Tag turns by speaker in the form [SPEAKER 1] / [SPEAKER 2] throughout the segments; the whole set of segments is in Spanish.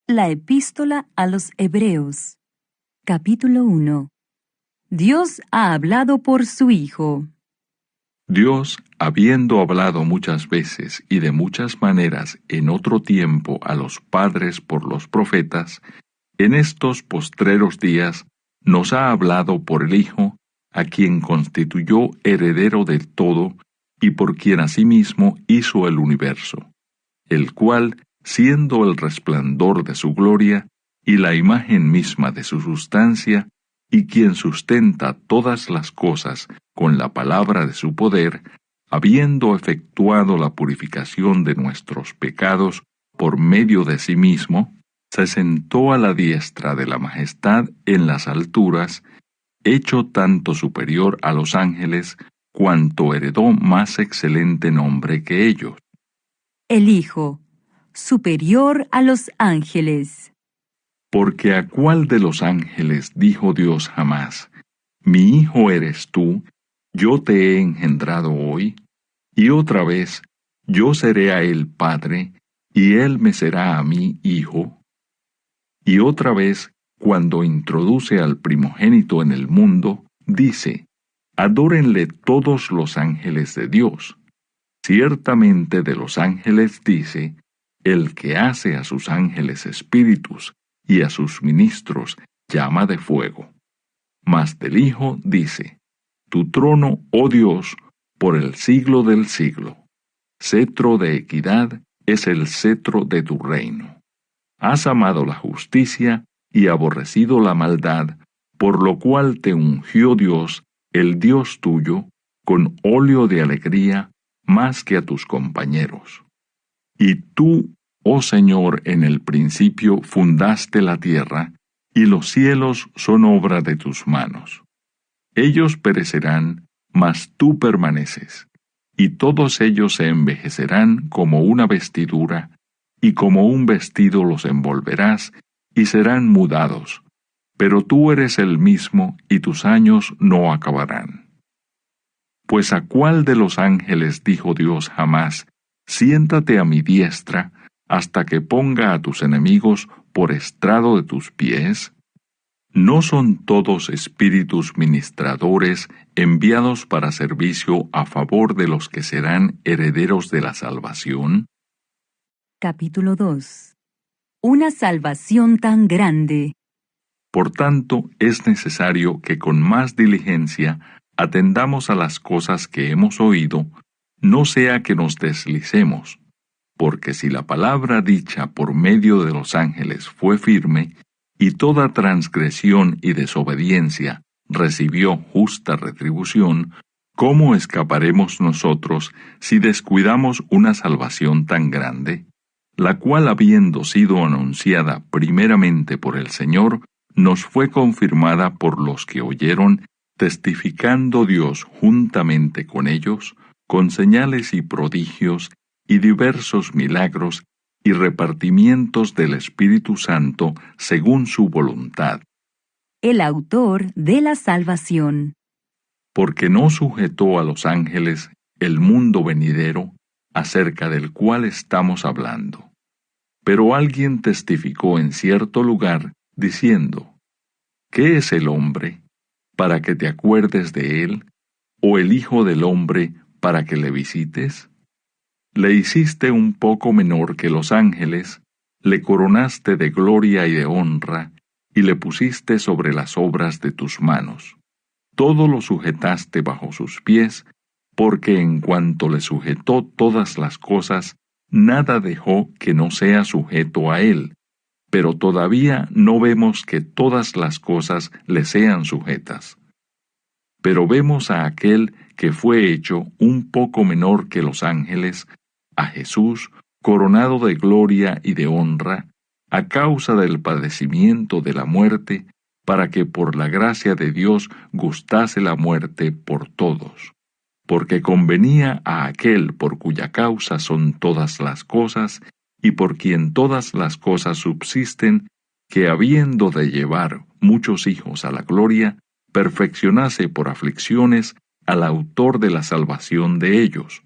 [SPEAKER 1] La Epístola a los Hebreos. Capítulo 1. Dios ha hablado por su Hijo.
[SPEAKER 2] Dios, habiendo hablado muchas veces y de muchas maneras en otro tiempo a los padres por los profetas, en estos postreros días nos ha hablado por el Hijo, a quien constituyó heredero del todo y por quien asimismo hizo el universo, el cual, siendo el resplandor de su gloria y la imagen misma de su sustancia, y quien sustenta todas las cosas con la palabra de su poder, habiendo efectuado la purificación de nuestros pecados por medio de sí mismo, se sentó a la diestra de la majestad en las alturas, hecho tanto superior a los ángeles, cuanto heredó más excelente nombre que ellos.
[SPEAKER 1] El Hijo, superior a los ángeles.
[SPEAKER 2] Porque ¿a cuál de los ángeles dijo Dios jamás: mi hijo eres tú, yo te he engendrado hoy? Y otra vez, yo seré a él padre, y él me será a mí hijo. Y otra vez, cuando introduce al primogénito en el mundo, dice: adórenle todos los ángeles de Dios. Ciertamente de los ángeles dice: el que hace a sus ángeles espíritus, y a sus ministros llama de fuego. Mas del Hijo dice: tu trono, oh Dios, por el siglo del siglo. Cetro de equidad es el cetro de tu reino. Has amado la justicia y aborrecido la maldad, por lo cual te ungió Dios, el Dios tuyo, con óleo de alegría, más que a tus compañeros. Y tú, oh Señor, en el principio fundaste la tierra, y los cielos son obra de tus manos. Ellos perecerán, mas tú permaneces, y todos ellos se envejecerán como una vestidura, y como un vestido los envolverás, y serán mudados. Pero tú eres el mismo, y tus años no acabarán. Pues ¿a cuál de los ángeles dijo Dios jamás: siéntate a mi diestra, hasta que ponga a tus enemigos por estrado de tus pies? ¿No son todos espíritus ministradores enviados para servicio a favor de los que serán herederos de la salvación?
[SPEAKER 1] Capítulo 2. Una salvación tan grande.
[SPEAKER 2] Por tanto, es necesario que con más diligencia atendamos a las cosas que hemos oído, no sea que nos deslicemos, porque si la palabra dicha por medio de los ángeles fue firme, y toda transgresión y desobediencia recibió justa retribución, ¿cómo escaparemos nosotros si descuidamos una salvación tan grande, la cual, habiendo sido anunciada primeramente por el Señor, nos fue confirmada por los que oyeron, testificando Dios juntamente con ellos, con señales y prodigios, y diversos milagros, y repartimientos del Espíritu Santo según su voluntad.
[SPEAKER 1] El autor de la salvación.
[SPEAKER 2] Porque no sujetó a los ángeles el mundo venidero, acerca del cual estamos hablando. Pero alguien testificó en cierto lugar, diciendo: ¿qué es el hombre, para que te acuerdes de él, o el Hijo del hombre, para que le visites? Le hiciste un poco menor que los ángeles, le coronaste de gloria y de honra, y le pusiste sobre las obras de tus manos. Todo lo sujetaste bajo sus pies, porque en cuanto le sujetó todas las cosas, nada dejó que no sea sujeto a él. Pero todavía no vemos que todas las cosas le sean sujetas. Pero vemos a aquel que fue hecho un poco menor que los ángeles, a Jesús, coronado de gloria y de honra, a causa del padecimiento de la muerte, para que por la gracia de Dios gustase la muerte por todos. Porque convenía a aquel por cuya causa son todas las cosas, y por quien todas las cosas subsisten, que habiendo de llevar muchos hijos a la gloria, perfeccionase por aflicciones al autor de la salvación de ellos.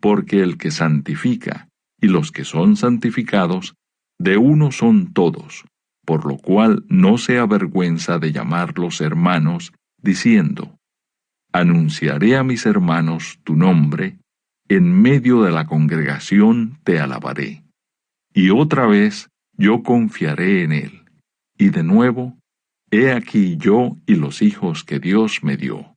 [SPEAKER 2] Porque el que santifica y los que son santificados de uno son todos, por lo cual no se avergüenza de llamarlos hermanos, diciendo: Anunciaré a mis hermanos tu nombre, en medio de la congregación te alabaré. Y otra vez yo confiaré en él. Y de nuevo, he aquí yo y los hijos que Dios me dio.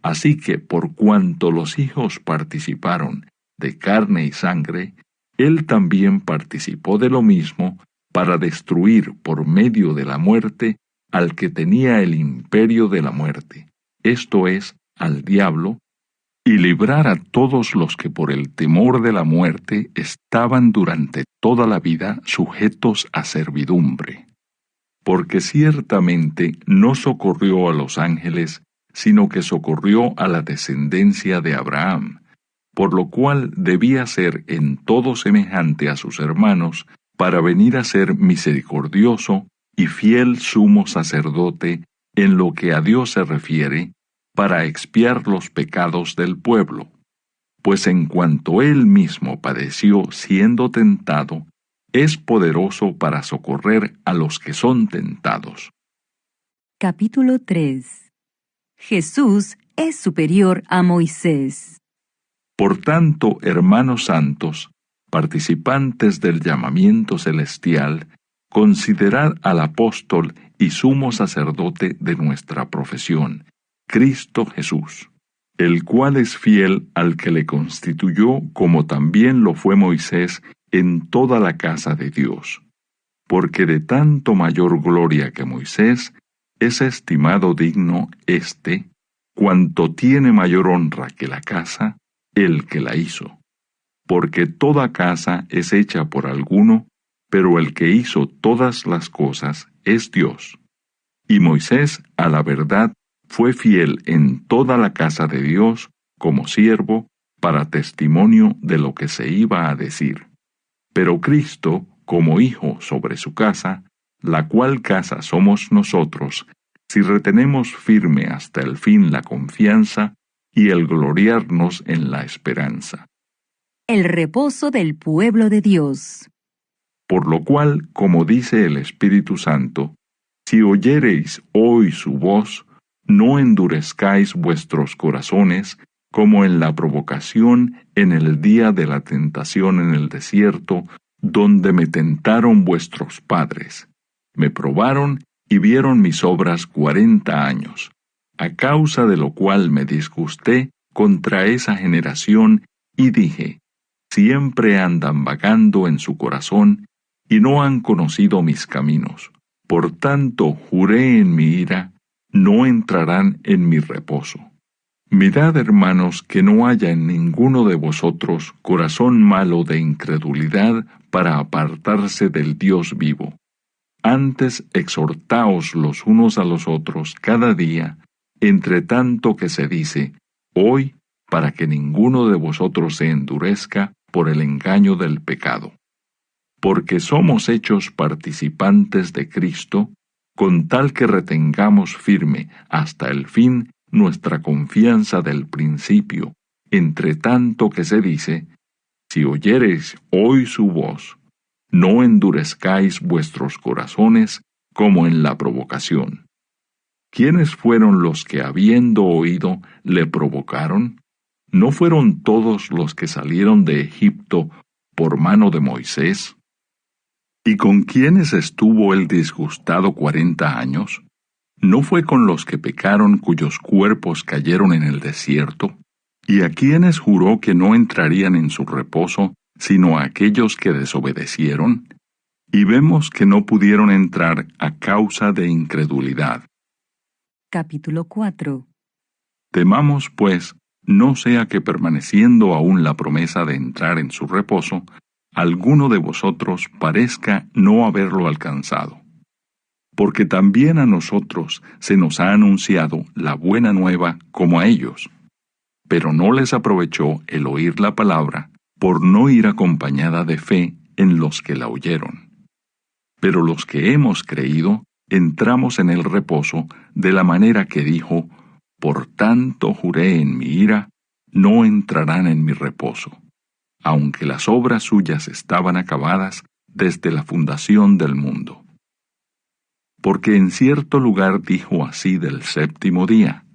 [SPEAKER 2] Así que por cuanto los hijos participaron de carne y sangre, él también participó de lo mismo para destruir por medio de la muerte al que tenía el imperio de la muerte, esto es, al diablo, y librar a todos los que por el temor de la muerte estaban durante toda la vida sujetos a servidumbre. Porque ciertamente no socorrió a los ángeles, sino que socorrió a la descendencia de Abraham, por lo cual debía ser en todo semejante a sus hermanos, para venir a ser misericordioso y fiel sumo sacerdote en lo que a Dios se refiere, para expiar los pecados del pueblo. Pues en cuanto él mismo padeció siendo tentado, es poderoso para socorrer a los que son tentados.
[SPEAKER 1] Capítulo 3. Jesús es superior a Moisés.
[SPEAKER 2] Por tanto, hermanos santos, participantes del llamamiento celestial, considerad al apóstol y sumo sacerdote de nuestra profesión, Cristo Jesús, el cual es fiel al que le constituyó, como también lo fue Moisés en toda la casa de Dios. Porque de tanto mayor gloria que Moisés, es estimado digno éste, cuanto tiene mayor honra que la casa, el que la hizo. Porque toda casa es hecha por alguno, pero el que hizo todas las cosas es Dios. Y Moisés, a la verdad, fue fiel en toda la casa de Dios como siervo, para testimonio de lo que se iba a decir. Pero Cristo, como hijo sobre su casa, la cual casa somos nosotros, si retenemos firme hasta el fin la confianza y el gloriarnos en la esperanza.
[SPEAKER 1] El reposo del pueblo de Dios.
[SPEAKER 2] Por lo cual, como dice el Espíritu Santo, si oyereis hoy su voz, no endurezcáis vuestros corazones, como en la provocación en el día de la tentación en el desierto, donde me tentaron vuestros padres. Me probaron y vieron mis obras 40 años, a causa de lo cual me disgusté contra esa generación y dije: siempre andan vagando en su corazón y no han conocido mis caminos. Por tanto, juré en mi ira, no entrarán en mi reposo. Mirad, hermanos, que no haya en ninguno de vosotros corazón malo de incredulidad para apartarse del Dios vivo. Antes exhortaos los unos a los otros cada día, entre tanto que se dice, hoy, para que ninguno de vosotros se endurezca por el engaño del pecado. Porque somos hechos participantes de Cristo, con tal que retengamos firme hasta el fin nuestra confianza del principio, entre tanto que se dice, si oyereis hoy su voz, no endurezcáis vuestros corazones como en la provocación. ¿Quiénes fueron los que habiendo oído le provocaron? ¿No fueron todos los que salieron de Egipto por mano de Moisés? ¿Y con quiénes estuvo él disgustado 40 años? ¿No fue con los que pecaron cuyos cuerpos cayeron en el desierto? ¿Y a quienes juró que no entrarían en su reposo, sino a aquellos que desobedecieron? Y vemos que no pudieron entrar a causa de incredulidad.
[SPEAKER 1] Capítulo 4.
[SPEAKER 2] Temamos, pues, no sea que permaneciendo aún la promesa de entrar en su reposo, alguno de vosotros parezca no haberlo alcanzado. Porque también a nosotros se nos ha anunciado la buena nueva como a ellos. Pero no les aprovechó el oír la palabra, por no ir acompañada de fe en los que la oyeron. Pero los que hemos creído, entramos en el reposo de la manera que dijo, por tanto juré en mi ira, no entrarán en mi reposo. Aunque las obras suyas estaban acabadas desde la fundación del mundo. Porque en cierto lugar dijo así del séptimo día,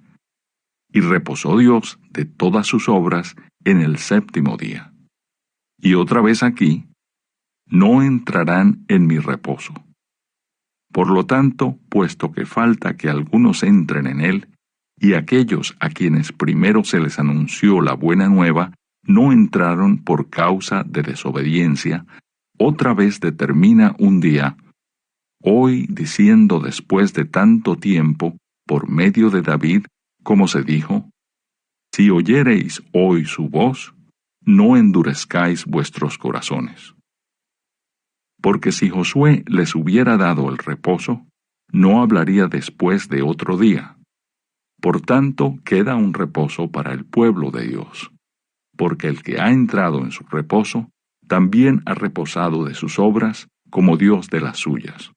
[SPEAKER 2] y reposó Dios de todas sus obras en el séptimo día. Y otra vez aquí, no entrarán en mi reposo. Por lo tanto, puesto que falta que algunos entren en él, y aquellos a quienes primero se les anunció la buena nueva, no entraron por causa de desobediencia, otra vez determina un día, hoy diciendo después de tanto tiempo, por medio de David, como se dijo, si oyereis hoy su voz, no endurezcáis vuestros corazones. Porque si Josué les hubiera dado el reposo, no hablaría después de otro día. Por tanto, queda un reposo para el pueblo de Dios, porque el que ha entrado en su reposo, también ha reposado de sus obras, como Dios de las suyas.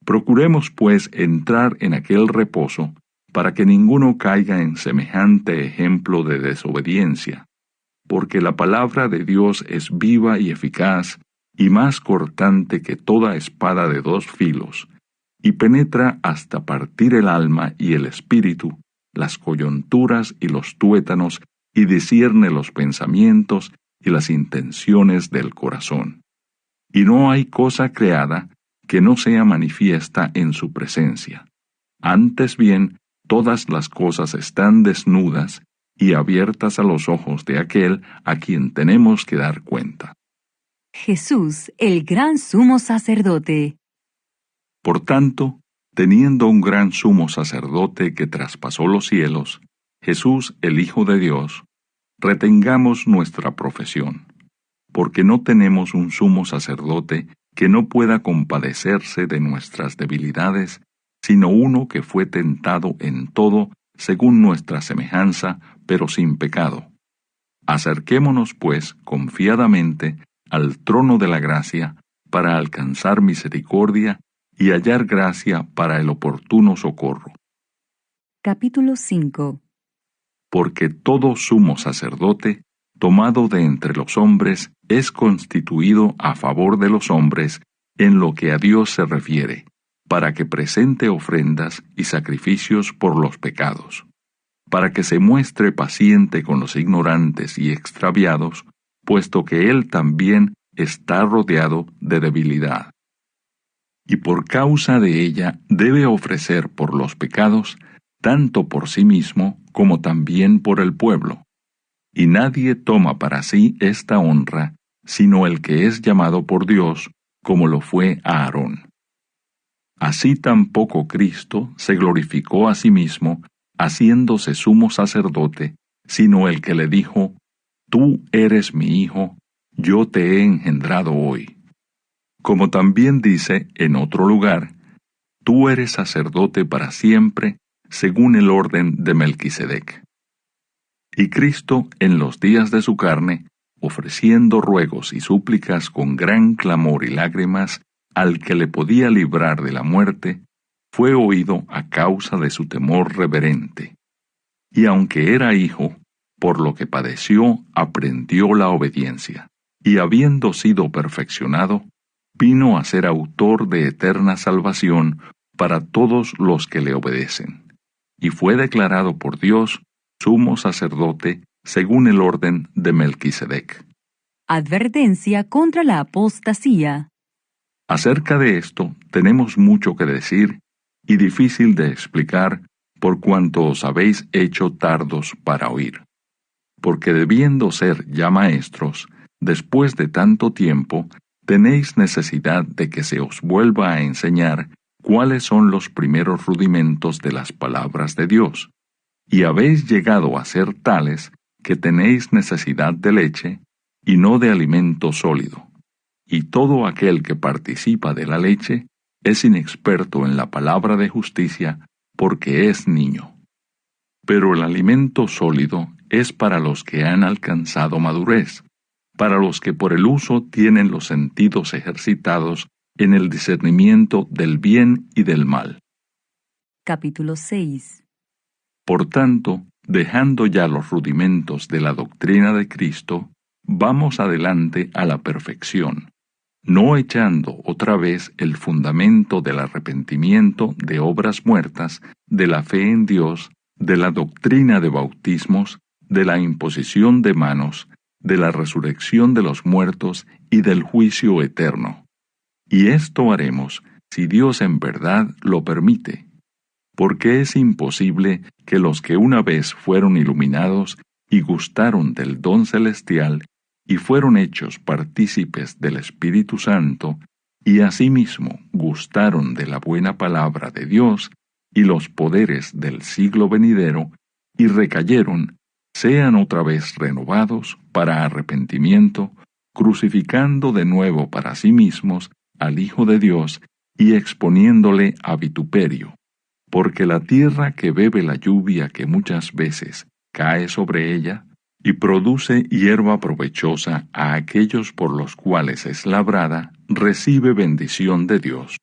[SPEAKER 2] Procuremos, pues, entrar en aquel reposo, para que ninguno caiga en semejante ejemplo de desobediencia, porque la palabra de Dios es viva y eficaz, y más cortante que toda espada de dos filos, y penetra hasta partir el alma y el espíritu, las coyunturas y los tuétanos, y discierne los pensamientos y las intenciones del corazón. Y no hay cosa creada que no sea manifiesta en su presencia. Antes bien, todas las cosas están desnudas y abiertas a los ojos de aquel a quien tenemos que dar cuenta.
[SPEAKER 1] Jesús, el gran sumo sacerdote.
[SPEAKER 2] Por tanto, teniendo un gran sumo sacerdote que traspasó los cielos, Jesús el Hijo de Dios, retengamos nuestra profesión, porque no tenemos un sumo sacerdote que no pueda compadecerse de nuestras debilidades, sino uno que fue tentado en todo según nuestra semejanza, pero sin pecado. Acerquémonos, pues, confiadamente al trono de la gracia para alcanzar misericordia y hallar gracia para el oportuno socorro.
[SPEAKER 1] Capítulo 5.
[SPEAKER 2] Porque todo sumo sacerdote, tomado de entre los hombres, es constituido a favor de los hombres en lo que a Dios se refiere, para que presente ofrendas y sacrificios por los pecados, para que se muestre paciente con los ignorantes y extraviados, puesto que Él también está rodeado de debilidad. Y por causa de ella debe ofrecer por los pecados, tanto por sí mismo como también por el pueblo. Y nadie toma para sí esta honra, sino el que es llamado por Dios, como lo fue Aarón. Así tampoco Cristo se glorificó a sí mismo, haciéndose sumo sacerdote, sino el que le dijo, Tú eres mi Hijo, yo te he engendrado hoy. Como también dice en otro lugar, Tú eres sacerdote para siempre, según el orden de Melquisedec. Y Cristo, en los días de su carne, ofreciendo ruegos y súplicas con gran clamor y lágrimas al que le podía librar de la muerte, fue oído a causa de su temor reverente. Y aunque era hijo, por lo que padeció, aprendió la obediencia, y habiendo sido perfeccionado, vino a ser autor de eterna salvación para todos los que le obedecen. Y fue declarado por Dios sumo sacerdote según el orden de Melquisedec.
[SPEAKER 1] Advertencia contra la apostasía.
[SPEAKER 2] Acerca de esto tenemos mucho que decir y difícil de explicar por cuanto os habéis hecho tardos para oír. Porque debiendo ser ya maestros, después de tanto tiempo, tenéis necesidad de que se os vuelva a enseñar cuáles son los primeros rudimentos de las palabras de Dios, y habéis llegado a ser tales que tenéis necesidad de leche y no de alimento sólido. Y todo aquel que participa de la leche es inexperto en la palabra de justicia porque es niño. Pero el alimento sólido es para los que han alcanzado madurez, para los que por el uso tienen los sentidos ejercitados en el discernimiento del bien y del mal.
[SPEAKER 1] Capítulo 6.
[SPEAKER 2] Por tanto, dejando ya los rudimentos de la doctrina de Cristo, vamos adelante a la perfección, no echando otra vez el fundamento del arrepentimiento de obras muertas, de la fe en Dios, de la doctrina de bautismos, de la imposición de manos, de la resurrección de los muertos y del juicio eterno. Y esto haremos si Dios en verdad lo permite, porque es imposible que los que una vez fueron iluminados y gustaron del don celestial y fueron hechos partícipes del Espíritu Santo, y asimismo gustaron de la buena palabra de Dios y los poderes del siglo venidero, y recayeron, sean otra vez renovados para arrepentimiento, crucificando de nuevo para sí mismos al Hijo de Dios y exponiéndole a vituperio. Porque la tierra que bebe la lluvia que muchas veces cae sobre ella, y produce hierba provechosa a aquellos por los cuales es labrada, recibe bendición de Dios.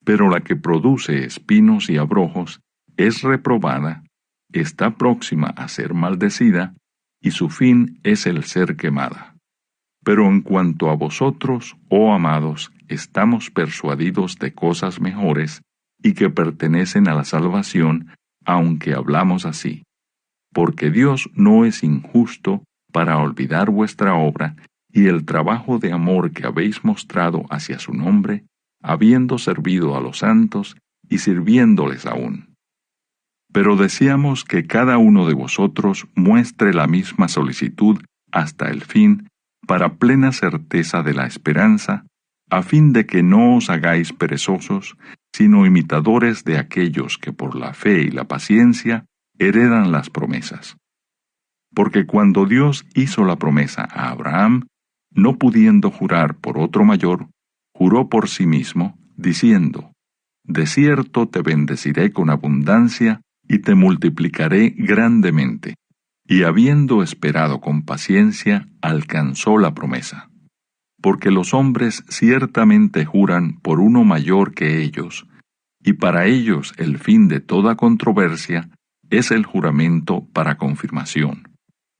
[SPEAKER 2] Pero la que produce espinos y abrojos es reprobada, está próxima a ser maldecida, y su fin es el ser quemada. Pero en cuanto a vosotros, oh amados, estamos persuadidos de cosas mejores, y que pertenecen a la salvación, aunque hablamos así. Porque Dios no es injusto para olvidar vuestra obra y el trabajo de amor que habéis mostrado hacia su nombre, habiendo servido a los santos y sirviéndoles aún. Pero deseamos que cada uno de vosotros muestre la misma solicitud hasta el fin, para plena certeza de la esperanza, a fin de que no os hagáis perezosos, sino imitadores de aquellos que por la fe y la paciencia heredan las promesas. Porque cuando Dios hizo la promesa a Abraham, no pudiendo jurar por otro mayor, juró por sí mismo, diciendo: De cierto te bendeciré con abundancia y te multiplicaré grandemente. Y habiendo esperado con paciencia, alcanzó la promesa. Porque los hombres ciertamente juran por uno mayor que ellos, y para ellos el fin de toda controversia es el juramento para confirmación.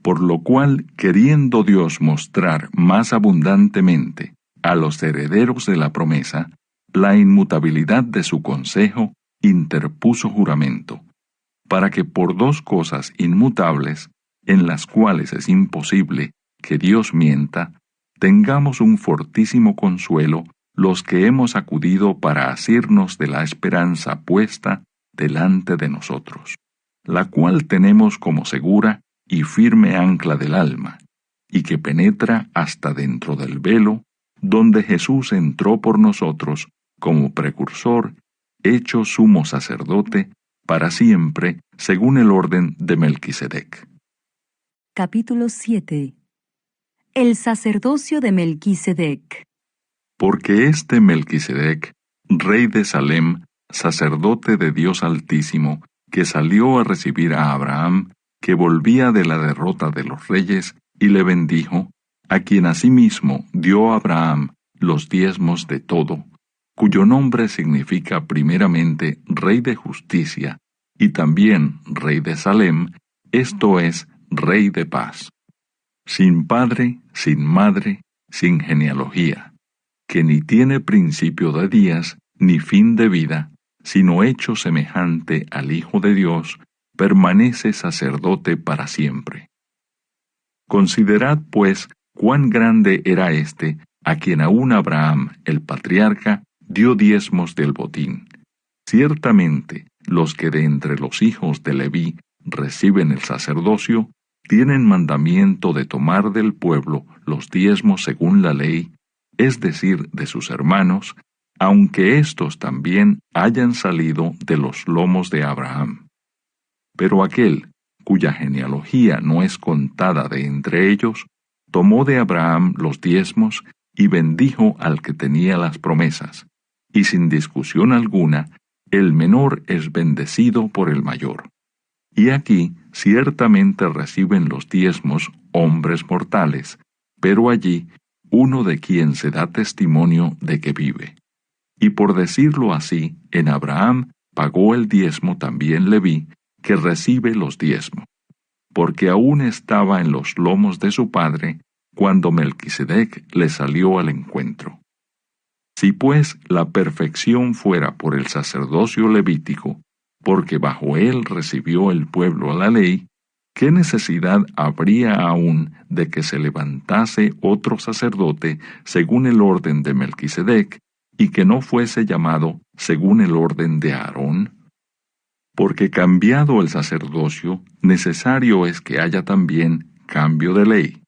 [SPEAKER 2] Por lo cual, queriendo Dios mostrar más abundantemente a los herederos de la promesa la inmutabilidad de su consejo, interpuso juramento, para que por dos cosas inmutables, en las cuales es imposible que Dios mienta, tengamos un fortísimo consuelo los que hemos acudido para asirnos de la esperanza puesta delante de nosotros, la cual tenemos como segura y firme ancla del alma, y que penetra hasta dentro del velo, donde Jesús entró por nosotros como precursor, hecho sumo sacerdote, para siempre, según el orden de Melquisedec.
[SPEAKER 1] Capítulo 7. El sacerdocio de Melquisedec.
[SPEAKER 2] Porque este Melquisedec, rey de Salem, sacerdote de Dios Altísimo, que salió a recibir a Abraham, que volvía de la derrota de los reyes, y le bendijo, a quien asimismo dio a Abraham los diezmos de todo, cuyo nombre significa primeramente Rey de Justicia, y también Rey de Salem, esto es, Rey de Paz. Sin padre, sin madre, sin genealogía, que ni tiene principio de días, ni fin de vida, sino hecho semejante al Hijo de Dios, permanece sacerdote para siempre. Considerad, pues, cuán grande era éste, a quien aún Abraham, el patriarca, dio diezmos del botín. Ciertamente, los que de entre los hijos de Leví reciben el sacerdocio, tienen mandamiento de tomar del pueblo los diezmos según la ley, es decir, de sus hermanos, aunque éstos también hayan salido de los lomos de Abraham. Pero aquel, cuya genealogía no es contada de entre ellos, tomó de Abraham los diezmos y bendijo al que tenía las promesas, y sin discusión alguna, el menor es bendecido por el mayor. Y aquí ciertamente reciben los diezmos hombres mortales, pero allí uno de quien se da testimonio de que vive. Y por decirlo así, en Abraham pagó el diezmo también Leví, que recibe los diezmos, porque aún estaba en los lomos de su padre cuando Melquisedec le salió al encuentro. Si pues la perfección fuera por el sacerdocio levítico, porque bajo él recibió el pueblo la ley, ¿qué necesidad habría aún de que se levantase otro sacerdote según el orden de Melquisedec, y que no fuese llamado según el orden de Aarón? Porque cambiado el sacerdocio, necesario es que haya también cambio de ley.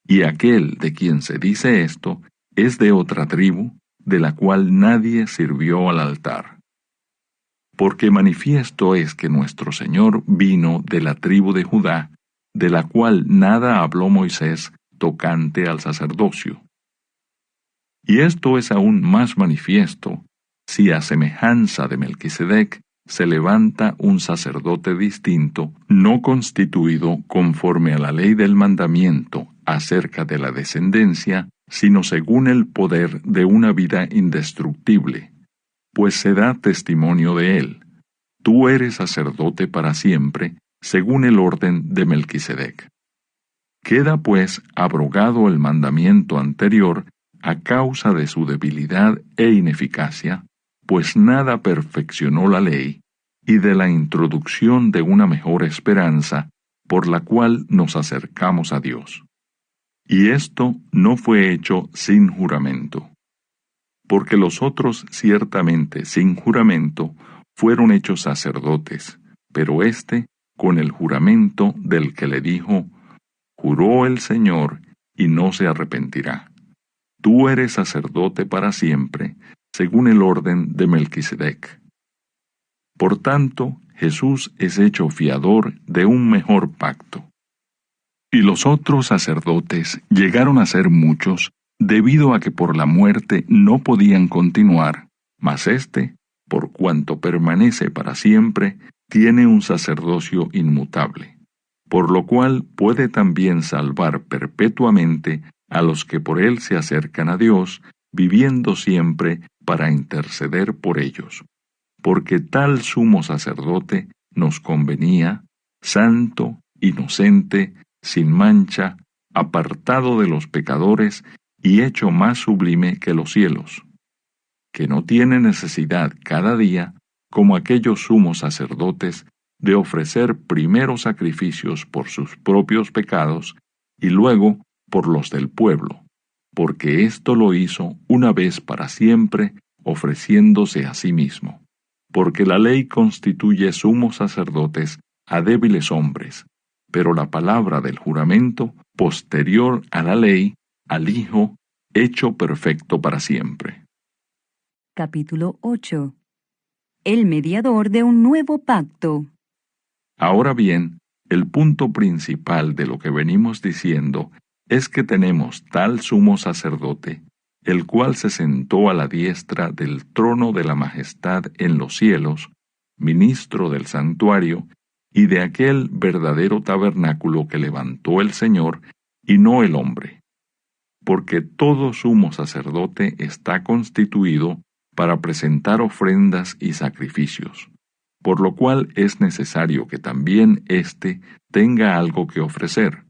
[SPEAKER 2] Y aquel de quien se dice esto es de otra tribu, de la cual nadie sirvió al altar. Porque manifiesto es que nuestro Señor vino de la tribu de Judá, de la cual nada habló Moisés tocante al sacerdocio. Y esto es aún más manifiesto, si a semejanza de Melquisedec se levanta un sacerdote distinto, no constituido conforme a la ley del mandamiento acerca de la descendencia, sino según el poder de una vida indestructible, pues se da testimonio de él: tú eres sacerdote para siempre, según el orden de Melquisedec. Queda pues abrogado el mandamiento anterior a causa de su debilidad e ineficacia, pues nada perfeccionó la ley, y de la introducción de una mejor esperanza, por la cual nos acercamos a Dios. Y esto no fue hecho sin juramento. Porque los otros ciertamente sin juramento fueron hechos sacerdotes, pero éste con el juramento del que le dijo: juró el Señor y no se arrepentirá. Tú eres sacerdote para siempre, según el orden de Melquisedec. Por tanto, Jesús es hecho fiador de un mejor pacto. Y los otros sacerdotes llegaron a ser muchos, debido a que por la muerte no podían continuar, mas éste, por cuanto permanece para siempre, tiene un sacerdocio inmutable, por lo cual puede también salvar perpetuamente a los que por él se acercan a Dios, viviendo siempre para interceder por ellos. Porque tal sumo sacerdote nos convenía, santo, inocente, sin mancha, apartado de los pecadores y hecho más sublime que los cielos, que no tiene necesidad cada día, como aquellos sumos sacerdotes, de ofrecer primero sacrificios por sus propios pecados y luego por los del pueblo, porque esto lo hizo una vez para siempre, ofreciéndose a sí mismo. Porque la ley constituye sumos sacerdotes a débiles hombres, pero la palabra del juramento, posterior a la ley, al Hijo, hecho perfecto para siempre.
[SPEAKER 1] Capítulo 8. El mediador de un nuevo pacto.
[SPEAKER 2] Ahora bien, el punto principal de lo que venimos diciendo es que tenemos tal sumo sacerdote, el cual se sentó a la diestra del trono de la majestad en los cielos, ministro del santuario, y de aquel verdadero tabernáculo que levantó el Señor, y no el hombre. Porque todo sumo sacerdote está constituido para presentar ofrendas y sacrificios, por lo cual es necesario que también éste tenga algo que ofrecer.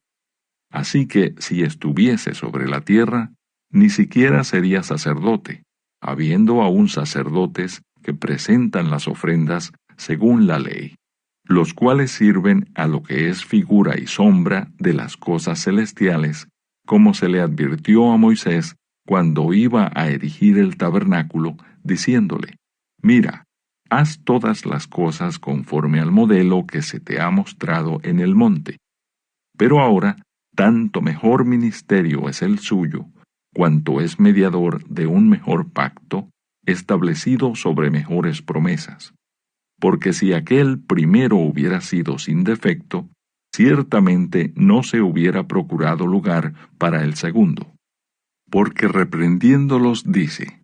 [SPEAKER 2] Así que si estuviese sobre la tierra, ni siquiera sería sacerdote, habiendo aún sacerdotes que presentan las ofrendas según la ley, los cuales sirven a lo que es figura y sombra de las cosas celestiales, como se le advirtió a Moisés cuando iba a erigir el tabernáculo, diciéndole: mira, haz todas las cosas conforme al modelo que se te ha mostrado en el monte. Pero ahora, tanto mejor ministerio es el suyo, cuanto es mediador de un mejor pacto, establecido sobre mejores promesas. Porque si aquel primero hubiera sido sin defecto, ciertamente no se hubiera procurado lugar para el segundo. Porque reprendiéndolos dice: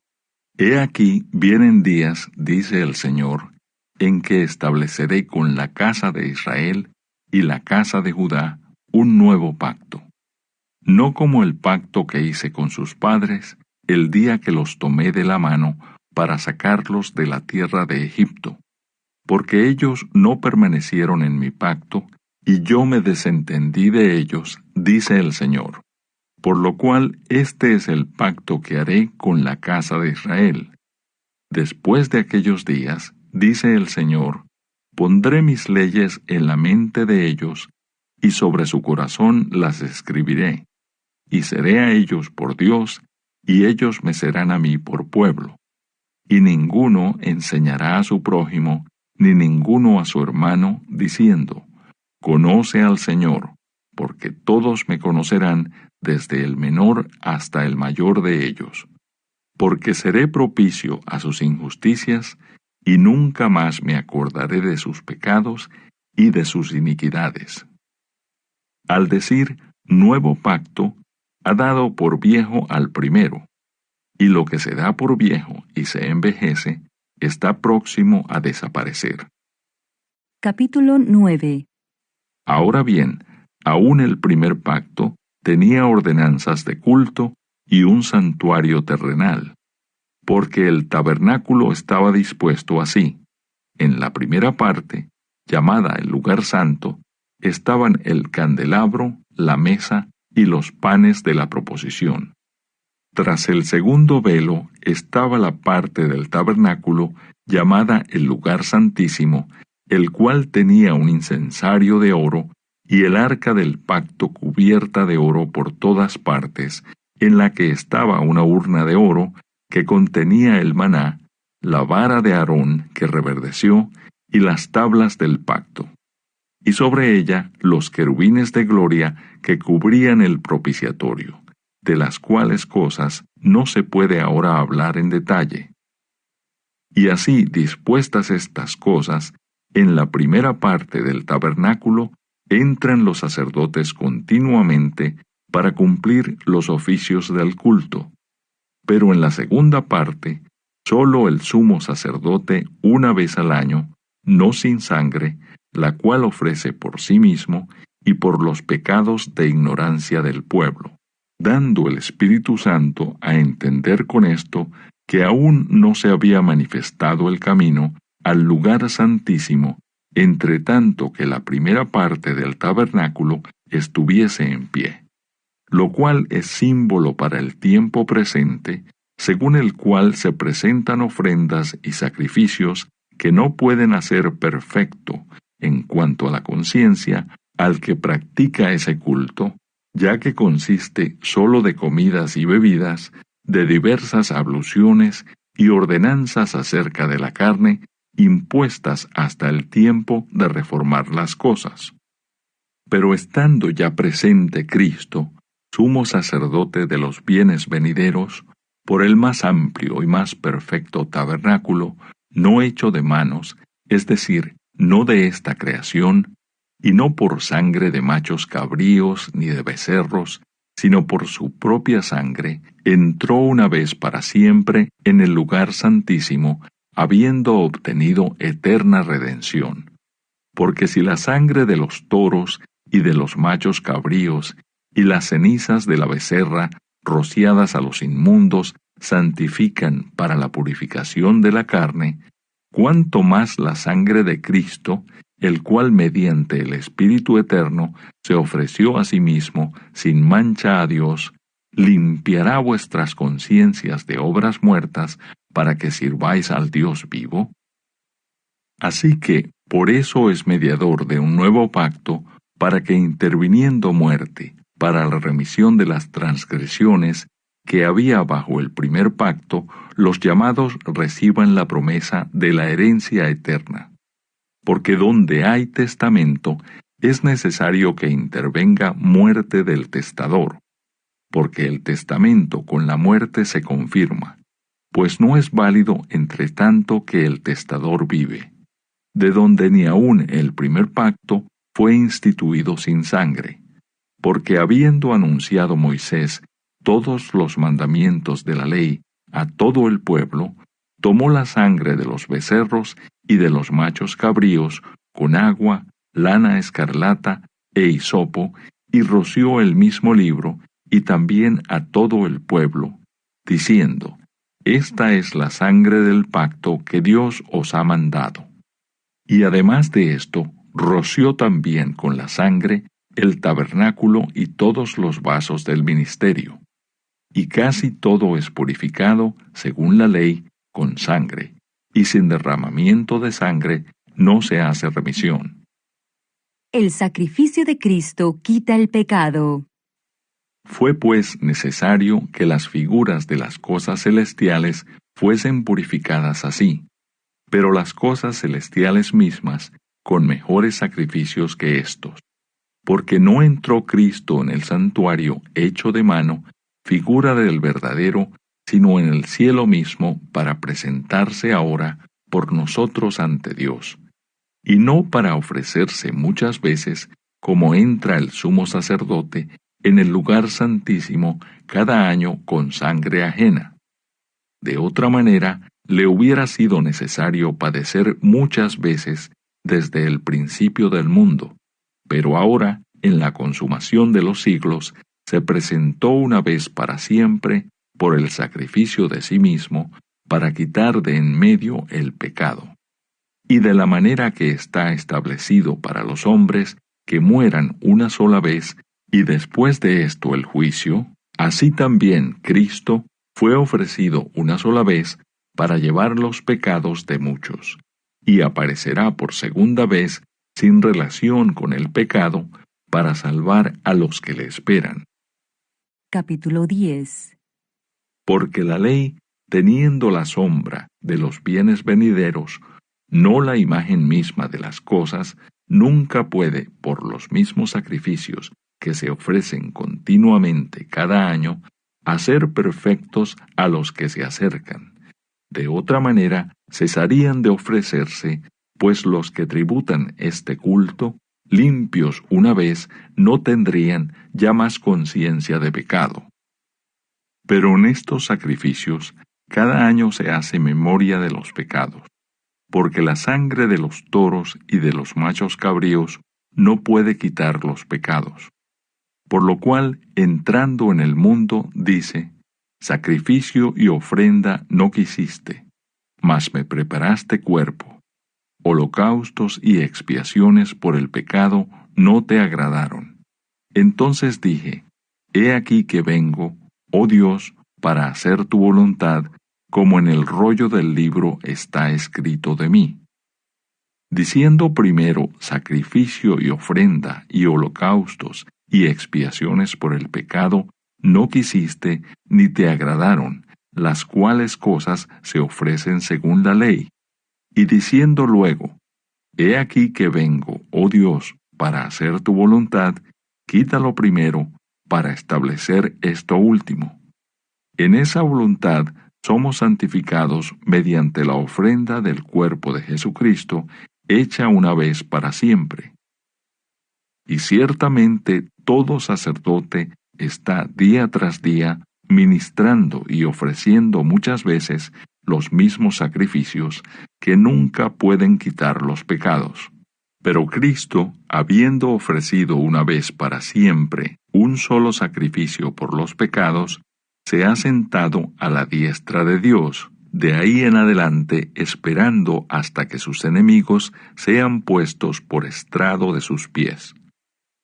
[SPEAKER 2] he aquí vienen días, dice el Señor, en que estableceré con la casa de Israel y la casa de Judá un nuevo pacto, no como el pacto que hice con sus padres el día que los tomé de la mano para sacarlos de la tierra de Egipto, porque ellos no permanecieron en mi pacto, y yo me desentendí de ellos, dice el Señor. Por lo cual este es el pacto que haré con la casa de Israel. Después de aquellos días, dice el Señor, pondré mis leyes en la mente de ellos, y sobre su corazón las escribiré, y seré a ellos por Dios, y ellos me serán a mí por pueblo. Y ninguno enseñará a su prójimo, ni ninguno a su hermano, diciendo, conoce al Señor, porque todos me conocerán, desde el menor hasta el mayor de ellos. Porque seré propicio a sus injusticias, y nunca más me acordaré de sus pecados y de sus iniquidades. Al decir nuevo pacto, ha dado por viejo al primero, y lo que se da por viejo y se envejece, está próximo a desaparecer.
[SPEAKER 1] Capítulo 9.
[SPEAKER 2] Ahora bien, aún el primer pacto tenía ordenanzas de culto y un santuario terrenal, porque el tabernáculo estaba dispuesto así. En la primera parte, llamada el lugar santo, estaban el candelabro, la mesa y los panes de la proposición. Tras el segundo velo estaba la parte del tabernáculo llamada el lugar santísimo, el cual tenía un incensario de oro y el arca del pacto cubierta de oro por todas partes, en la que estaba una urna de oro que contenía el maná, la vara de Aarón que reverdeció y las tablas del pacto. Y sobre ella los querubines de gloria que cubrían el propiciatorio, de las cuales cosas no se puede ahora hablar en detalle. Y así dispuestas estas cosas, en la primera parte del tabernáculo entran los sacerdotes continuamente para cumplir los oficios del culto. Pero en la segunda parte, sólo el sumo sacerdote una vez al año, no sin sangre, la cual ofrece por sí mismo y por los pecados de ignorancia del pueblo, dando el Espíritu Santo a entender con esto que aún no se había manifestado el camino al lugar santísimo, entre tanto que la primera parte del tabernáculo estuviese en pie, lo cual es símbolo para el tiempo presente, según el cual se presentan ofrendas y sacrificios que no pueden hacer perfecto, en cuanto a la conciencia, al que practica ese culto, ya que consiste sólo de comidas y bebidas, de diversas abluciones y ordenanzas acerca de la carne, impuestas hasta el tiempo de reformar las cosas. Pero estando ya presente Cristo, sumo sacerdote de los bienes venideros, por el más amplio y más perfecto tabernáculo, no hecho de manos, es decir, no de esta creación, y no por sangre de machos cabríos ni de becerros, sino por su propia sangre, entró una vez para siempre en el lugar santísimo, habiendo obtenido eterna redención. Porque si la sangre de los toros y de los machos cabríos y las cenizas de la becerra, rociadas a los inmundos, santifican para la purificación de la carne, cuánto más la sangre de Cristo, el cual mediante el Espíritu Eterno se ofreció a sí mismo sin mancha a Dios, limpiará vuestras conciencias de obras muertas para que sirváis al Dios vivo. Así que, por eso es mediador de un nuevo pacto, para que interviniendo muerte, para la remisión de las transgresiones que había bajo el primer pacto, los llamados reciban la promesa de la herencia eterna. Porque donde hay testamento, es necesario que intervenga muerte del testador, porque el testamento con la muerte se confirma, pues no es válido entre tanto que el testador vive, de donde ni aun el primer pacto fue instituido sin sangre, porque habiendo anunciado Moisés todos los mandamientos de la ley a todo el pueblo, tomó la sangre de los becerros y de los machos cabríos con agua, lana escarlata e hisopo, y roció el mismo libro y también a todo el pueblo, diciendo: Esta es la sangre del pacto que Dios os ha mandado. Y además de esto, roció también con la sangre el tabernáculo y todos los vasos del ministerio. Y casi todo es purificado, según la ley, con sangre, y sin derramamiento de sangre no se hace remisión.
[SPEAKER 1] El sacrificio de Cristo quita el pecado.
[SPEAKER 2] Fue pues necesario que las figuras de las cosas celestiales fuesen purificadas así, pero las cosas celestiales mismas con mejores sacrificios que éstos. Porque no entró Cristo en el santuario hecho de mano, figura del verdadero, sino en el cielo mismo para presentarse ahora por nosotros ante Dios, y no para ofrecerse muchas veces, como entra el sumo sacerdote en el lugar santísimo cada año con sangre ajena. De otra manera, le hubiera sido necesario padecer muchas veces desde el principio del mundo, pero ahora, en la consumación de los siglos, se presentó una vez para siempre por el sacrificio de sí mismo, para quitar de en medio el pecado. Y de la manera que está establecido para los hombres que mueran una sola vez, y después de esto el juicio, así también Cristo fue ofrecido una sola vez para llevar los pecados de muchos, y aparecerá por segunda vez sin relación con el pecado, para salvar a los que le esperan.
[SPEAKER 1] Capítulo 10.
[SPEAKER 2] Porque la ley, teniendo la sombra de los bienes venideros, no la imagen misma de las cosas, nunca puede, por los mismos sacrificios que se ofrecen continuamente cada año, hacer perfectos a los que se acercan. De otra manera, cesarían de ofrecerse, pues los que tributan este culto, limpios una vez, no tendrían ya más conciencia de pecado. Pero en estos sacrificios, cada año se hace memoria de los pecados, porque la sangre de los toros y de los machos cabríos no puede quitar los pecados. Por lo cual, entrando en el mundo, dice: sacrificio y ofrenda no quisiste, mas me preparaste cuerpo. Holocaustos y expiaciones por el pecado no te agradaron. Entonces dije: he aquí que vengo, oh Dios, para hacer tu voluntad, como en el rollo del libro está escrito de mí. Diciendo primero sacrificio y ofrenda y holocaustos y expiaciones por el pecado, no quisiste ni te agradaron, las cuales cosas se ofrecen según la ley. Y diciendo luego: he aquí que vengo, oh Dios, para hacer tu voluntad, quítalo primero, para establecer esto último. En esa voluntad somos santificados mediante la ofrenda del cuerpo de Jesucristo, hecha una vez para siempre. Y ciertamente todo sacerdote está día tras día ministrando y ofreciendo muchas veces los mismos sacrificios que nunca pueden quitar los pecados. Pero Cristo, habiendo ofrecido una vez para siempre un solo sacrificio por los pecados, se ha sentado a la diestra de Dios, de ahí en adelante esperando hasta que sus enemigos sean puestos por estrado de sus pies.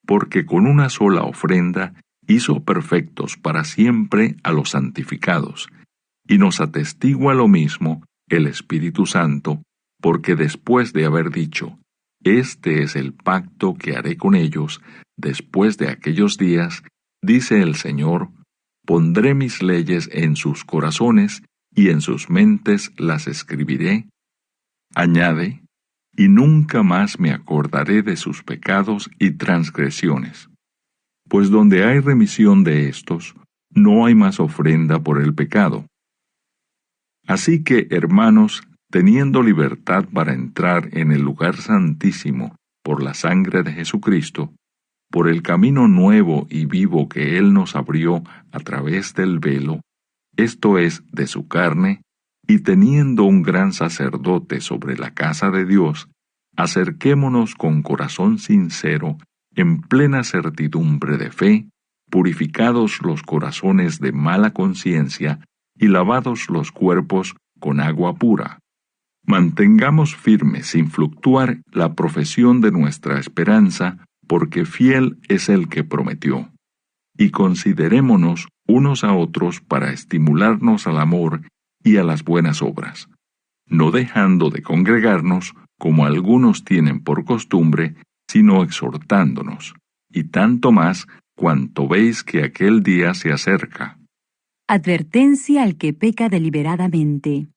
[SPEAKER 2] Porque con una sola ofrenda hizo perfectos para siempre a los santificados, y nos atestigua lo mismo el Espíritu Santo, porque después de haber dicho: este es el pacto que haré con ellos después de aquellos días, dice el Señor: pondré mis leyes en sus corazones, y en sus mentes las escribiré. Añade: y nunca más me acordaré de sus pecados y transgresiones. Pues donde hay remisión de estos, no hay más ofrenda por el pecado. Así que, hermanos, teniendo libertad para entrar en el lugar santísimo por la sangre de Jesucristo, por el camino nuevo y vivo que Él nos abrió a través del velo, esto es, de su carne, y teniendo un gran sacerdote sobre la casa de Dios, acerquémonos con corazón sincero, en plena certidumbre de fe, purificados los corazones de mala conciencia y lavados los cuerpos con agua pura. Mantengamos firme sin fluctuar la profesión de nuestra esperanza, porque fiel es el que prometió. Y considerémonos unos a otros para estimularnos al amor y a las buenas obras, no dejando de congregarnos, como algunos tienen por costumbre, sino exhortándonos, y tanto más cuanto veis que aquel día se acerca.
[SPEAKER 1] Advertencia al que peca deliberadamente.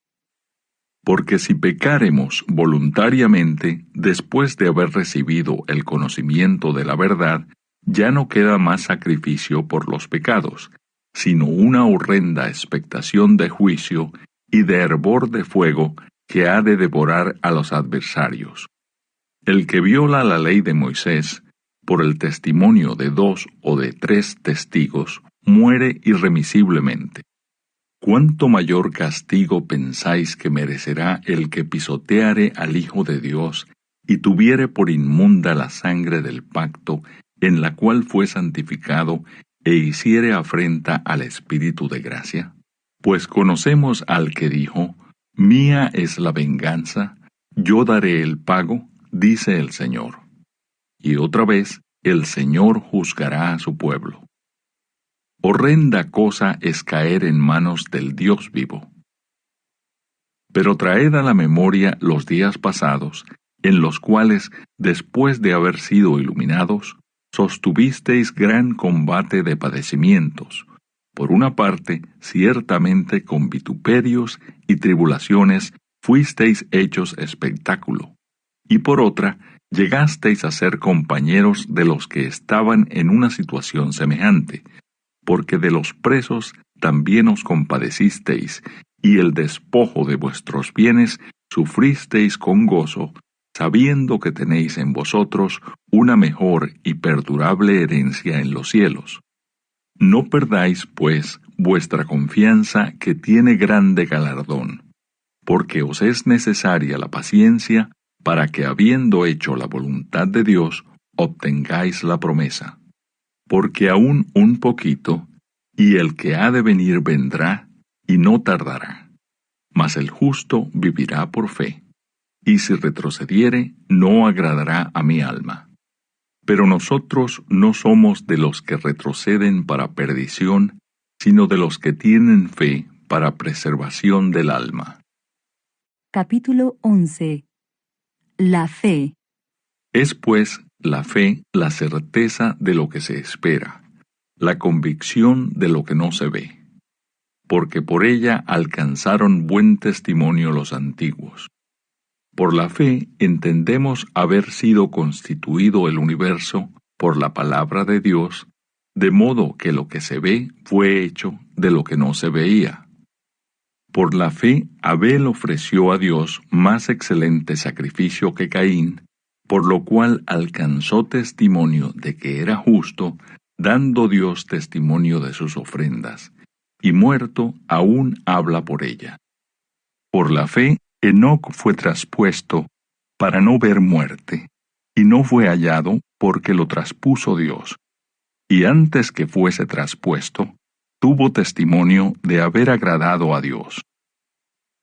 [SPEAKER 2] Porque si pecáremos voluntariamente, después de haber recibido el conocimiento de la verdad, ya no queda más sacrificio por los pecados, sino una horrenda expectación de juicio y de hervor de fuego que ha de devorar a los adversarios. El que viola la ley de Moisés, por el testimonio de 2 o de 3 testigos, muere irremisiblemente. ¿Cuánto mayor castigo pensáis que merecerá el que pisoteare al Hijo de Dios y tuviere por inmunda la sangre del pacto en la cual fue santificado e hiciere afrenta al Espíritu de gracia? Pues conocemos al que dijo: Mía es la venganza, yo daré el pago, dice el Señor. Y otra vez, el Señor juzgará a su pueblo. Horrenda cosa es caer en manos del Dios vivo. Pero traed a la memoria los días pasados, en los cuales, después de haber sido iluminados, sostuvisteis gran combate de padecimientos, por una parte, ciertamente con vituperios y tribulaciones fuisteis hechos espectáculo, y por otra, llegasteis a ser compañeros de los que estaban en una situación semejante, porque de los presos también os compadecisteis, y el despojo de vuestros bienes sufristeis con gozo, sabiendo que tenéis en vosotros una mejor y perdurable herencia en los cielos. No perdáis, pues, vuestra confianza, que tiene grande galardón, porque os es necesaria la paciencia, para que, habiendo hecho la voluntad de Dios, obtengáis la promesa. Porque aún un poquito, y el que ha de venir vendrá, y no tardará. Mas el justo vivirá por fe, y si retrocediere, no agradará a mi alma. Pero nosotros no somos de los que retroceden para perdición, sino de los que tienen fe para preservación del alma.
[SPEAKER 1] Capítulo 11. La fe.
[SPEAKER 2] Es pues la fe la certeza de lo que se espera, la convicción de lo que no se ve, porque por ella alcanzaron buen testimonio los antiguos. Por la fe entendemos haber sido constituido el universo por la palabra de Dios, de modo que lo que se ve fue hecho de lo que no se veía. Por la fe Abel ofreció a Dios más excelente sacrificio que Caín, por lo cual alcanzó testimonio de que era justo, dando Dios testimonio de sus ofrendas, y muerto aún habla por ella. Por la fe Enoc fue traspuesto para no ver muerte, y no fue hallado porque lo traspuso Dios. Y antes que fuese traspuesto, tuvo testimonio de haber agradado a Dios.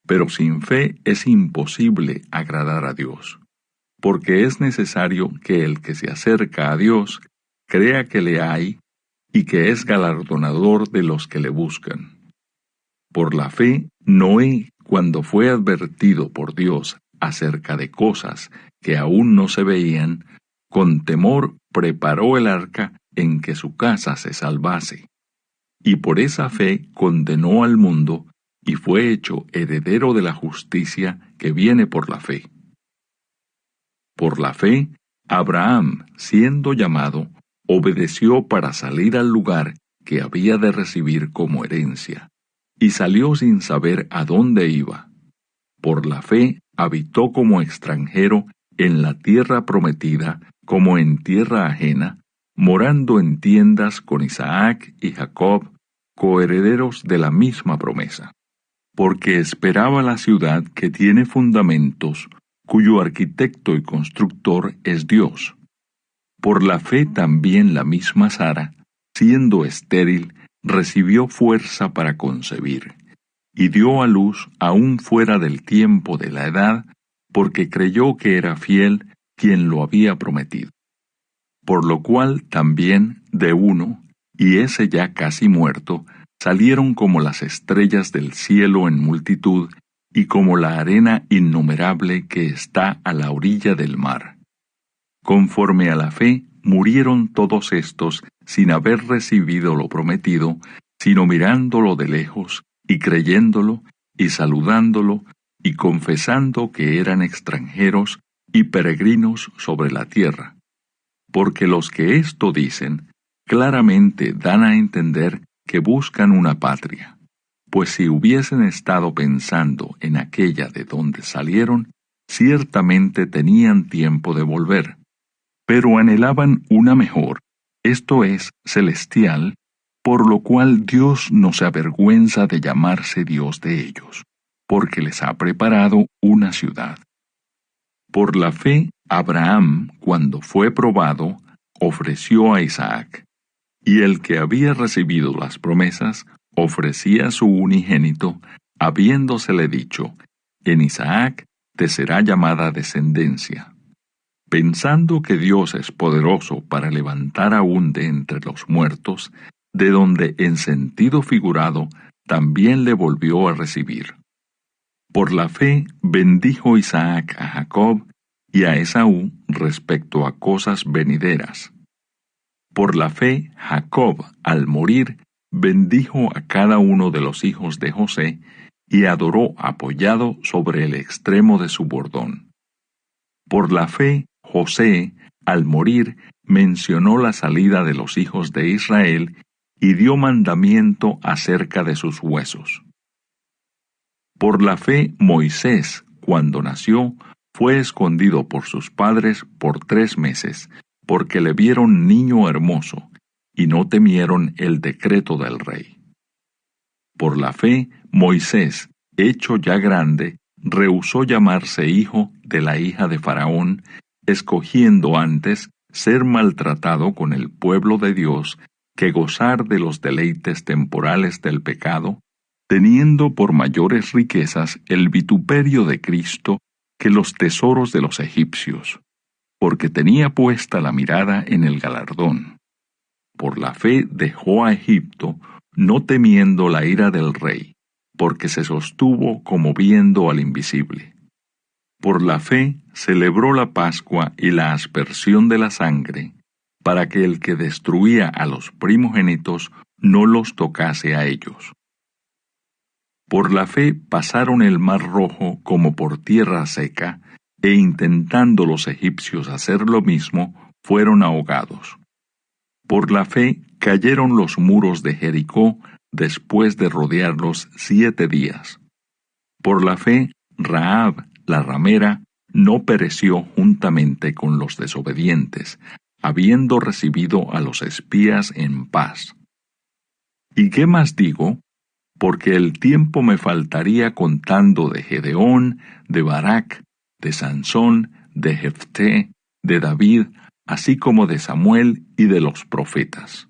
[SPEAKER 2] Pero sin fe es imposible agradar a Dios, porque es necesario que el que se acerca a Dios crea que le hay y que es galardonador de los que le buscan. Por la fe, Noé, cuando fue advertido por Dios acerca de cosas que aún no se veían, con temor preparó el arca en que su casa se salvase. Y por esa fe condenó al mundo y fue hecho heredero de la justicia que viene por la fe. Por la fe, Abraham, siendo llamado, obedeció para salir al lugar que había de recibir como herencia, y salió sin saber a dónde iba. Por la fe habitó como extranjero en la tierra prometida, como en tierra ajena, morando en tiendas con Isaac y Jacob, coherederos de la misma promesa. Porque esperaba la ciudad que tiene fundamentos, cuyo arquitecto y constructor es Dios. Por la fe también la misma Sara, siendo estéril, recibió fuerza para concebir, y dio a luz aún fuera del tiempo de la edad, porque creyó que era fiel quien lo había prometido. Por lo cual también de uno, y ese ya casi muerto, salieron como las estrellas del cielo en multitud, y como la arena innumerable que está a la orilla del mar. Conforme a la fe, murieron todos estos sin haber recibido lo prometido, sino mirándolo de lejos, y creyéndolo, y saludándolo, y confesando que eran extranjeros y peregrinos sobre la tierra. Porque los que esto dicen, claramente dan a entender que buscan una patria. Pues si hubiesen estado pensando en aquella de donde salieron, ciertamente tenían tiempo de volver. Pero anhelaban una mejor, esto es, celestial, por lo cual Dios no se avergüenza de llamarse Dios de ellos, porque les ha preparado una ciudad. Por la fe, Abraham, cuando fue probado, ofreció a Isaac, y el que había recibido las promesas, ofrecía a su unigénito, habiéndosele dicho, en Isaac te será llamada descendencia. Pensando que Dios es poderoso para levantar aún de entre los muertos, de donde en sentido figurado también le volvió a recibir. Por la fe bendijo Isaac a Jacob y a Esaú respecto a cosas venideras. Por la fe Jacob, al morir, bendijo a cada uno de los hijos de José y adoró apoyado sobre el extremo de su bordón. Por la fe José, al morir, mencionó la salida de los hijos de Israel y dio mandamiento acerca de sus huesos. Por la fe Moisés, cuando nació, fue escondido por sus padres por 3 meses, porque le vieron niño hermoso, y no temieron el decreto del rey. Por la fe Moisés, hecho ya grande, rehusó llamarse hijo de la hija de Faraón, escogiendo antes ser maltratado con el pueblo de Dios que gozar de los deleites temporales del pecado, teniendo por mayores riquezas el vituperio de Cristo que los tesoros de los egipcios, porque tenía puesta la mirada en el galardón. Por la fe dejó a Egipto, no temiendo la ira del rey, porque se sostuvo como viendo al invisible. Por la fe celebró la Pascua y la aspersión de la sangre, para que el que destruía a los primogénitos no los tocase a ellos. Por la fe pasaron el mar Rojo como por tierra seca, e intentando los egipcios hacer lo mismo, fueron ahogados. Por la fe cayeron los muros de Jericó después de rodearlos 7 días. Por la fe, Rahab, la ramera, no pereció juntamente con los desobedientes, habiendo recibido a los espías en paz. ¿Y qué más digo? Porque el tiempo me faltaría contando de Gedeón, de Barak, de Sansón, de Jefté, de David, así como de Samuel y de los profetas,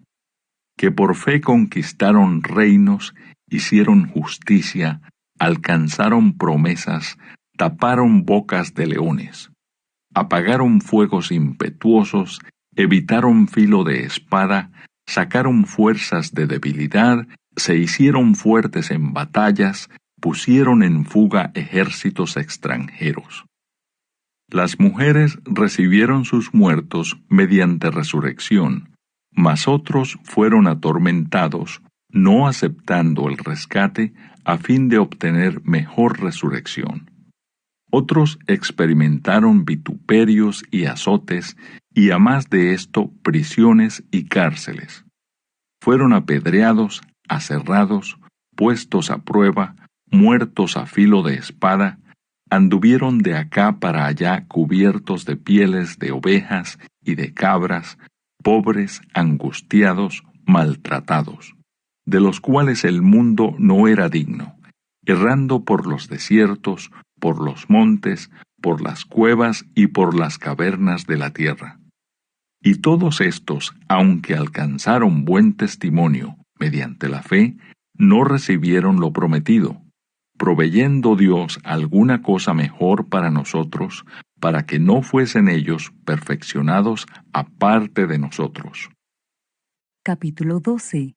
[SPEAKER 2] que por fe conquistaron reinos, hicieron justicia, alcanzaron promesas, taparon bocas de leones, apagaron fuegos impetuosos, evitaron filo de espada, sacaron fuerzas de debilidad, se hicieron fuertes en batallas, pusieron en fuga ejércitos extranjeros. Las mujeres recibieron sus muertos mediante resurrección, mas otros fueron atormentados, no aceptando el rescate a fin de obtener mejor resurrección. Otros experimentaron vituperios y azotes, y a más de esto prisiones y cárceles. Fueron apedreados, aserrados, puestos a prueba, muertos a filo de espada, anduvieron de acá para allá cubiertos de pieles de ovejas y de cabras, pobres, angustiados, maltratados, de los cuales el mundo no era digno, errando por los desiertos, por los montes, por las cuevas y por las cavernas de la tierra. Y todos estos, aunque alcanzaron buen testimonio mediante la fe, no recibieron lo prometido, proveyendo Dios alguna cosa mejor para nosotros, para que no fuesen ellos perfeccionados aparte de nosotros.
[SPEAKER 1] Capítulo 12.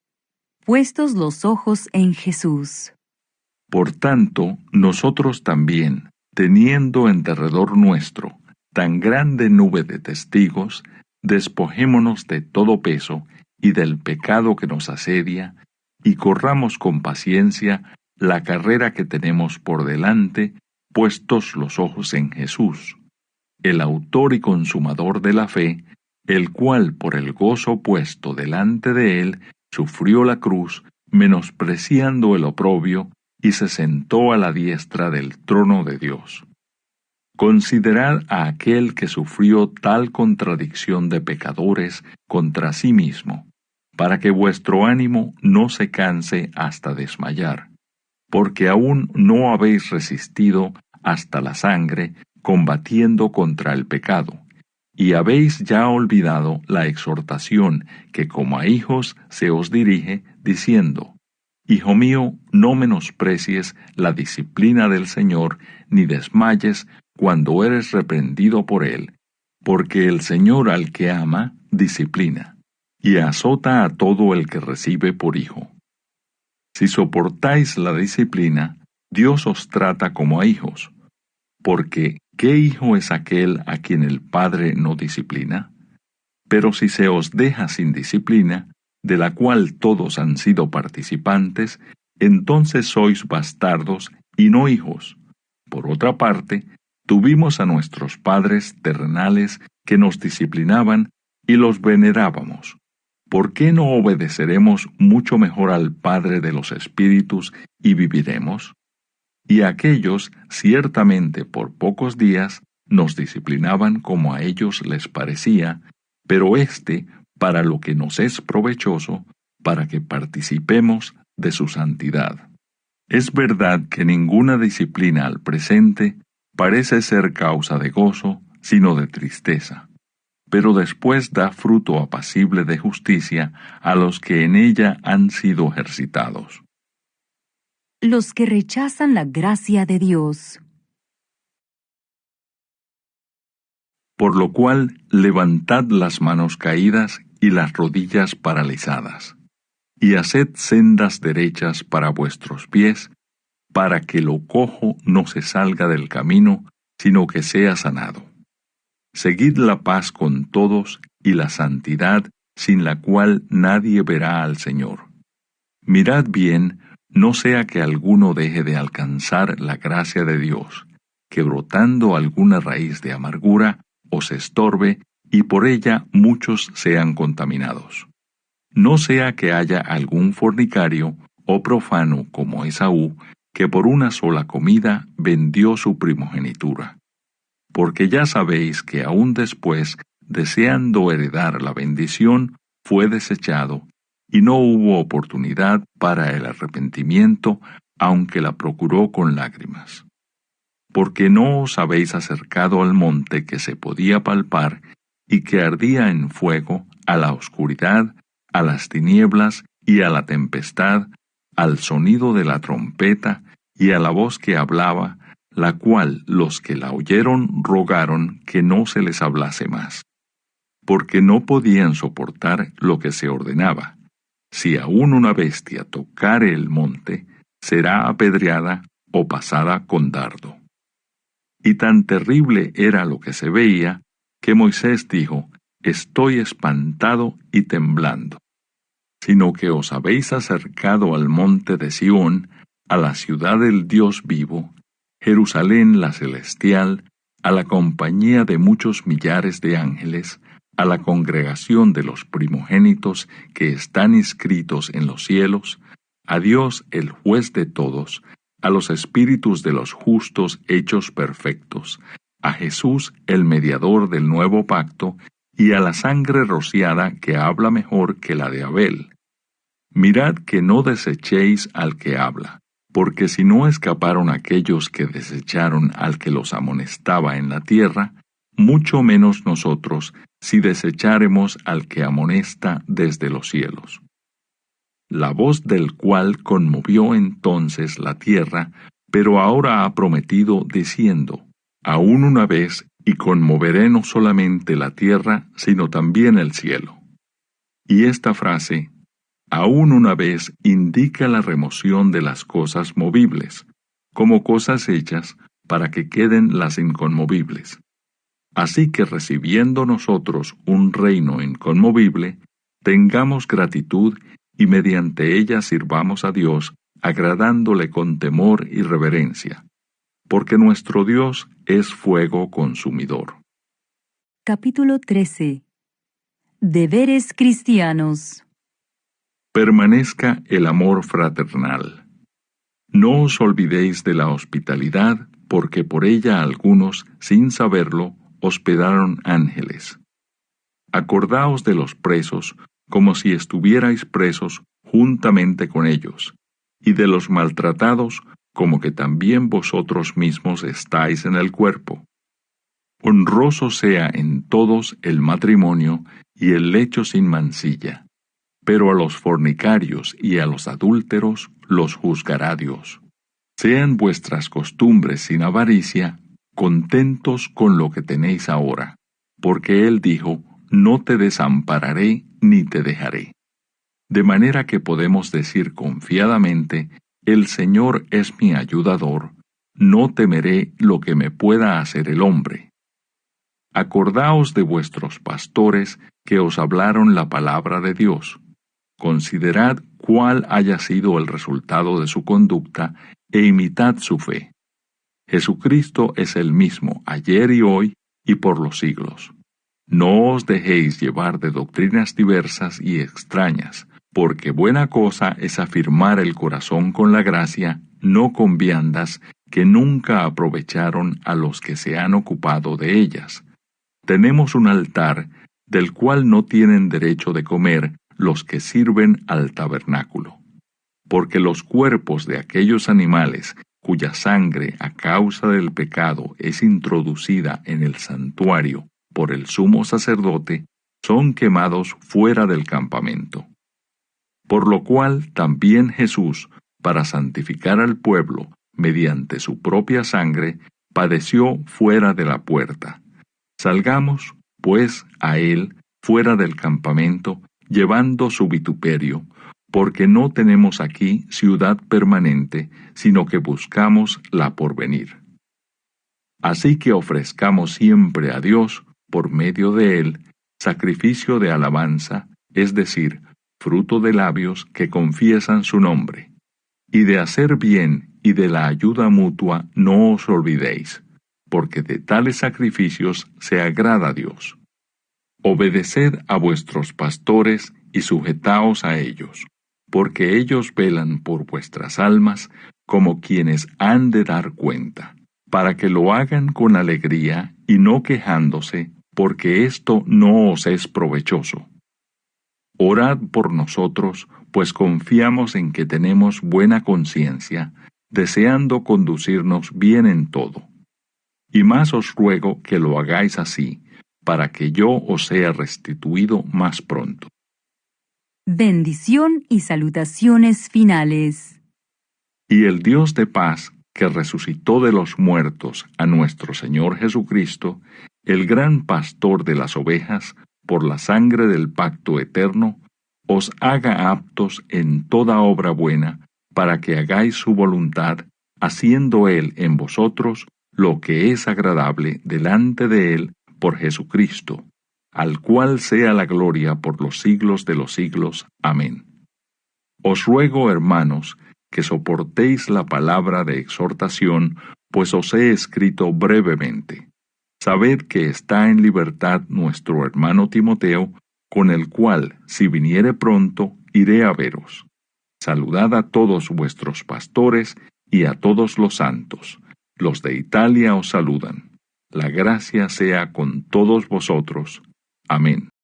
[SPEAKER 1] Puestos los ojos en Jesús.
[SPEAKER 2] Por tanto, nosotros también, teniendo en derredor nuestro tan grande nube de testigos, despojémonos de todo peso y del pecado que nos asedia, y corramos con paciencia la carrera que tenemos por delante, puestos los ojos en Jesús, el autor y consumador de la fe, el cual por el gozo puesto delante de él sufrió la cruz, menospreciando el oprobio, y se sentó a la diestra del trono de Dios. Considerad a aquel que sufrió tal contradicción de pecadores contra sí mismo, para que vuestro ánimo no se canse hasta desmayar, porque aún no habéis resistido hasta la sangre, combatiendo contra el pecado, y habéis ya olvidado la exhortación que como a hijos se os dirige, diciendo: Hijo mío, no menosprecies la disciplina del Señor, ni desmayes cuando eres reprendido por Él, porque el Señor al que ama, disciplina, y azota a todo el que recibe por hijo. Si soportáis la disciplina, Dios os trata como a hijos, porque ¿qué hijo es aquel a quien el Padre no disciplina? Pero si se os deja sin disciplina, de la cual todos han sido participantes, entonces sois bastardos y no hijos. Por otra parte, tuvimos a nuestros padres terrenales que nos disciplinaban y los venerábamos. ¿Por qué no obedeceremos mucho mejor al Padre de los Espíritus y viviremos? Y aquellos, ciertamente por pocos días, nos disciplinaban como a ellos les parecía, pero éste, para lo que nos es provechoso, para que participemos de su santidad. Es verdad que ninguna disciplina al presente parece ser causa de gozo, sino de tristeza, pero después da fruto apacible de justicia a los que en ella han sido ejercitados.
[SPEAKER 1] Los que rechazan la gracia de Dios.
[SPEAKER 2] Por lo cual, levantad las manos caídas y las rodillas paralizadas, y haced sendas derechas para vuestros pies, para que lo cojo no se salga del camino, sino que sea sanado. Seguid la paz con todos y la santidad, sin la cual nadie verá al Señor. Mirad bien, no sea que alguno deje de alcanzar la gracia de Dios, que brotando alguna raíz de amargura, os estorbe, y por ella muchos sean contaminados. No sea que haya algún fornicario o profano como Esaú, que por una sola comida vendió su primogenitura. Porque ya sabéis que aún después, deseando heredar la bendición, fue desechado, y no hubo oportunidad para el arrepentimiento, aunque la procuró con lágrimas. Porque no os habéis acercado al monte que se podía palpar y que ardía en fuego, a la oscuridad, a las tinieblas y a la tempestad, al sonido de la trompeta y a la voz que hablaba, la cual los que la oyeron rogaron que no se les hablase más, porque no podían soportar lo que se ordenaba. Si aún una bestia tocare el monte, será apedreada o pasada con dardo. Y tan terrible era lo que se veía, que Moisés dijo: Estoy espantado y temblando. Sino que os habéis acercado al monte de Sión, a la ciudad del Dios vivo, Jerusalén la celestial, a la compañía de muchos millares de ángeles, a la congregación de los primogénitos que están inscritos en los cielos, a Dios el juez de todos, a los espíritus de los justos hechos perfectos, a Jesús el mediador del nuevo pacto, y a la sangre rociada que habla mejor que la de Abel. Mirad que no desechéis al que habla, porque si no escaparon aquellos que desecharon al que los amonestaba en la tierra, mucho menos nosotros si desecháremos al que amonesta desde los cielos. La voz del cual conmovió entonces la tierra, pero ahora ha prometido diciendo: Aún una vez, y conmoveré no solamente la tierra, sino también el cielo. Y esta frase, aún una vez, indica la remoción de las cosas movibles, como cosas hechas para que queden las inconmovibles. Así que recibiendo nosotros un reino inconmovible, tengamos gratitud y mediante ella sirvamos a Dios, agradándole con temor y reverencia, porque nuestro Dios es fuego consumidor.
[SPEAKER 1] Capítulo 13. Deberes cristianos.
[SPEAKER 2] Permanezca el amor fraternal. No os olvidéis de la hospitalidad, porque por ella algunos, sin saberlo, hospedaron ángeles. Acordaos de los presos, como si estuvierais presos juntamente con ellos, y de los maltratados, como que también vosotros mismos estáis en el cuerpo. Honroso sea en todos el matrimonio y el lecho sin mancilla, pero a los fornicarios y a los adúlteros los juzgará Dios. Sean vuestras costumbres sin avaricia, contentos con lo que tenéis ahora, porque Él dijo, no te desampararé ni te dejaré. De manera que podemos decir confiadamente, el Señor es mi ayudador, no temeré lo que me pueda hacer el hombre. Acordaos de vuestros pastores que os hablaron la palabra de Dios. Considerad cuál haya sido el resultado de su conducta e imitad su fe. Jesucristo es el mismo ayer y hoy y por los siglos. No os dejéis llevar de doctrinas diversas y extrañas, porque buena cosa es afirmar el corazón con la gracia, no con viandas que nunca aprovecharon a los que se han ocupado de ellas. Tenemos un altar del cual no tienen derecho de comer los que sirven al tabernáculo. Porque los cuerpos de aquellos animales cuya sangre a causa del pecado es introducida en el santuario por el sumo sacerdote, son quemados fuera del campamento. Por lo cual también Jesús, para santificar al pueblo mediante su propia sangre, padeció fuera de la puerta. Salgamos, pues, a él fuera del campamento, llevando su vituperio, porque no tenemos aquí ciudad permanente, sino que buscamos la porvenir. Así que ofrezcamos siempre a Dios, por medio de él, sacrificio de alabanza, es decir, fruto de labios que confiesan su nombre. Y de hacer bien y de la ayuda mutua no os olvidéis, porque de tales sacrificios se agrada a Dios. Obedeced a vuestros pastores y sujetaos a ellos, porque ellos velan por vuestras almas como quienes han de dar cuenta, para que lo hagan con alegría y no quejándose, porque esto no os es provechoso. Orad por nosotros, pues confiamos en que tenemos buena conciencia, deseando conducirnos bien en todo. Y más os ruego que lo hagáis así, para que yo os sea restituido más pronto.
[SPEAKER 1] Bendición y salutaciones finales.
[SPEAKER 2] Y el Dios de paz, que resucitó de los muertos a nuestro Señor Jesucristo, el gran pastor de las ovejas, por la sangre del pacto eterno, os haga aptos en toda obra buena, para que hagáis su voluntad, haciendo Él en vosotros lo que es agradable delante de Él por Jesucristo, al cual sea la gloria por los siglos de los siglos. Amén. Os ruego, hermanos, que soportéis la palabra de exhortación, pues os he escrito brevemente. Sabed que está en libertad nuestro hermano Timoteo, con el cual, si viniere pronto, iré a veros. Saludad a todos vuestros pastores y a todos los santos. Los de Italia os saludan. La gracia sea con todos vosotros. Amén.